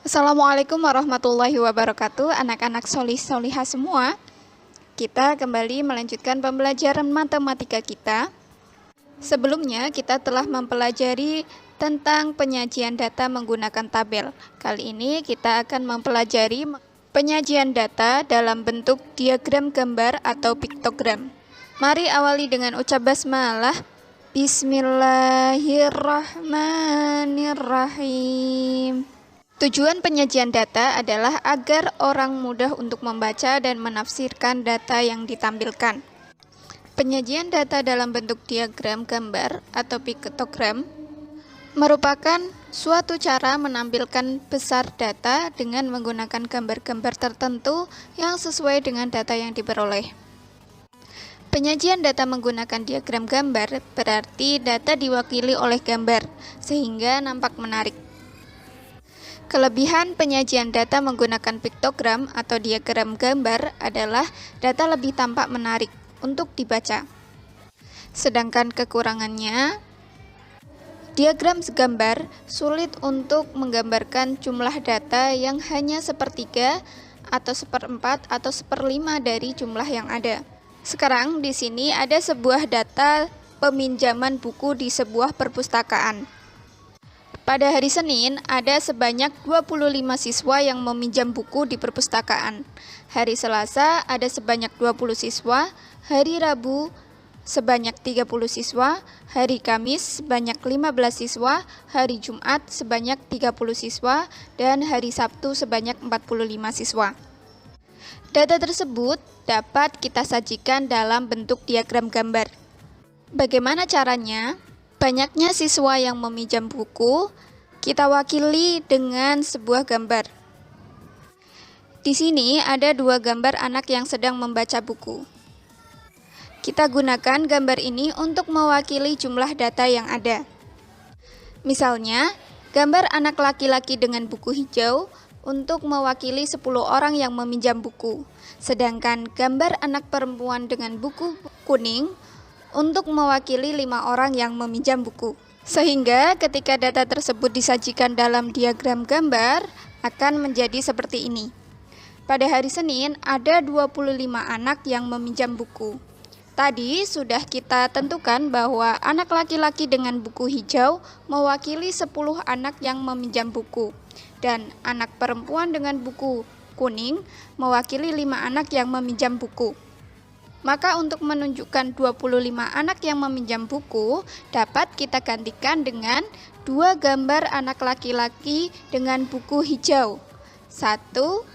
Assalamualaikum warahmatullahi wabarakatuh, anak-anak solih-solihah semua. Kita kembali melanjutkan pembelajaran matematika kita. Sebelumnya kita telah mempelajari tentang penyajian data menggunakan tabel. Kali ini kita akan mempelajari penyajian data dalam bentuk diagram gambar atau piktogram. Mari awali dengan ucap basmalah. Bismillahirrahmanirrahim. Tujuan penyajian data adalah agar orang mudah untuk membaca dan menafsirkan data yang ditampilkan. Penyajian data dalam bentuk diagram gambar atau piktogram merupakan suatu cara menampilkan besar data dengan menggunakan gambar-gambar tertentu yang sesuai dengan data yang diperoleh. Penyajian data menggunakan diagram gambar berarti data diwakili oleh gambar, sehingga nampak menarik. Kelebihan penyajian data menggunakan piktogram atau diagram gambar adalah data lebih tampak menarik untuk dibaca. Sedangkan kekurangannya, diagram gambar sulit untuk menggambarkan jumlah data yang hanya sepertiga atau seperempat atau seperlima dari jumlah yang ada. Sekarang di sini ada sebuah data peminjaman buku di sebuah perpustakaan. Pada hari Senin, ada sebanyak 25 siswa yang meminjam buku di perpustakaan. Hari Selasa, ada sebanyak 20 siswa. Hari Rabu, sebanyak 30 siswa. Hari Kamis, sebanyak 15 siswa. Hari Jumat, sebanyak 30 siswa. Dan hari Sabtu, sebanyak 45 siswa. Data tersebut dapat kita sajikan dalam bentuk diagram gambar. Bagaimana caranya? Banyaknya siswa yang meminjam buku, kita wakili dengan sebuah gambar. Di sini ada dua gambar anak yang sedang membaca buku. Kita gunakan gambar ini untuk mewakili jumlah data yang ada. Misalnya, gambar anak laki-laki dengan buku hijau untuk mewakili 10 orang yang meminjam buku. Sedangkan gambar anak perempuan dengan buku kuning untuk mewakili 5 orang yang meminjam buku. Sehingga ketika data tersebut disajikan dalam diagram gambar akan menjadi seperti ini. Pada hari Senin ada 25 anak yang meminjam buku. Tadi sudah kita tentukan bahwa anak laki-laki dengan buku hijau mewakili 10 anak yang meminjam buku. Dan anak perempuan dengan buku kuning mewakili 5 anak yang meminjam buku. Maka untuk menunjukkan 25 anak yang meminjam buku, dapat kita gantikan dengan dua gambar anak laki-laki dengan buku hijau. 1, 2,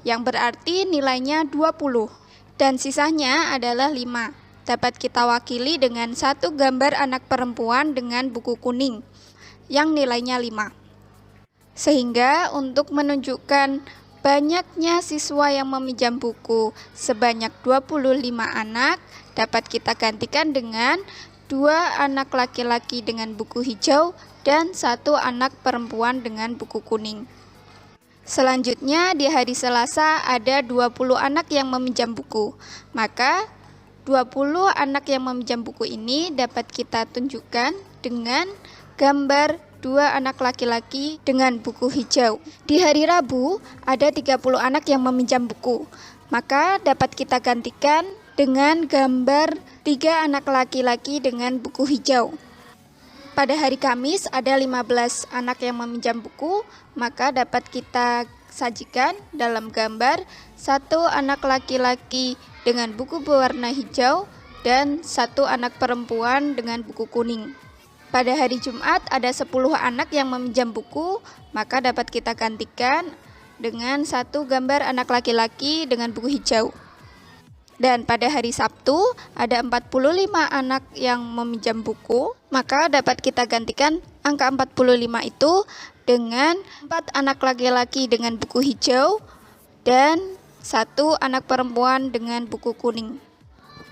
yang berarti nilainya 20. Dan sisanya adalah 5. Dapat kita wakili dengan satu gambar anak perempuan dengan buku kuning, yang nilainya 5. Sehingga untuk menunjukkan banyaknya siswa yang meminjam buku sebanyak 25 anak, dapat kita gantikan dengan 2 anak laki-laki dengan buku hijau dan 1 anak perempuan dengan buku kuning. Selanjutnya di hari Selasa ada 20 anak yang meminjam buku. Maka 20 anak yang meminjam buku ini dapat kita tunjukkan dengan gambar 2 anak laki-laki dengan buku hijau. Di hari Rabu ada 30 anak yang meminjam buku. Maka dapat kita gantikan dengan gambar 3 anak laki-laki dengan buku hijau. Pada hari Kamis ada 15 anak yang meminjam buku. Maka dapat kita sajikan dalam gambar 1 anak laki-laki dengan buku berwarna hijau dan 1 anak perempuan dengan buku kuning. Pada hari Jumat ada 10 anak yang meminjam buku, maka dapat kita gantikan dengan 1 gambar anak laki-laki dengan buku hijau. Dan pada hari Sabtu ada 45 anak yang meminjam buku, maka dapat kita gantikan angka 45 itu dengan 4 anak laki-laki dengan buku hijau dan 1 anak perempuan dengan buku kuning.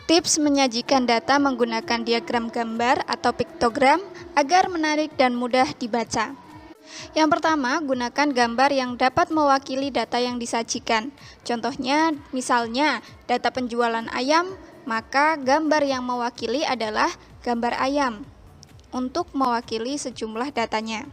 Tips menyajikan data menggunakan diagram gambar atau piktogram agar menarik dan mudah dibaca. Yang pertama, gunakan gambar yang dapat mewakili data yang disajikan. Contohnya, misalnya data penjualan ayam, maka gambar yang mewakili adalah gambar ayam untuk mewakili sejumlah datanya.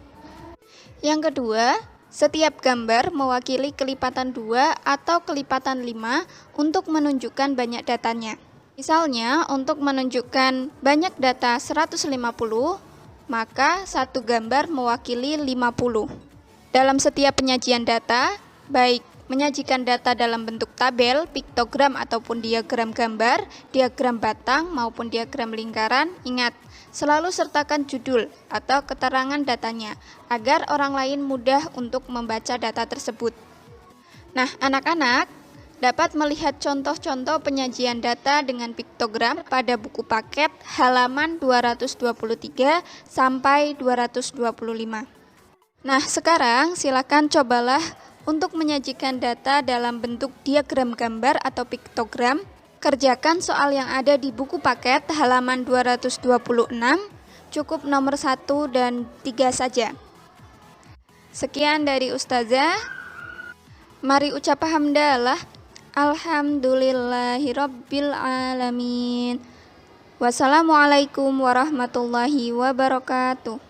Yang kedua, setiap gambar mewakili kelipatan 2 atau kelipatan 5 untuk menunjukkan banyak datanya. Misalnya, untuk menunjukkan banyak data 150, maka satu gambar mewakili 50. Dalam setiap penyajian data, baik menyajikan data dalam bentuk tabel, piktogram ataupun diagram gambar, diagram batang maupun diagram lingkaran, ingat, selalu sertakan judul atau keterangan datanya agar orang lain mudah untuk membaca data tersebut. Nah, anak-anak dapat melihat contoh-contoh penyajian data dengan piktogram pada buku paket halaman 223 sampai 225. Nah, sekarang silakan cobalah untuk menyajikan data dalam bentuk diagram gambar atau piktogram. Kerjakan soal yang ada di buku paket halaman 226, cukup nomor 1 dan 3 saja. Sekian dari Ustazah. Mari ucap hamdalah. Alhamdulillahirabbil alamin. Wassalamualaikum warahmatullahi wabarakatuh.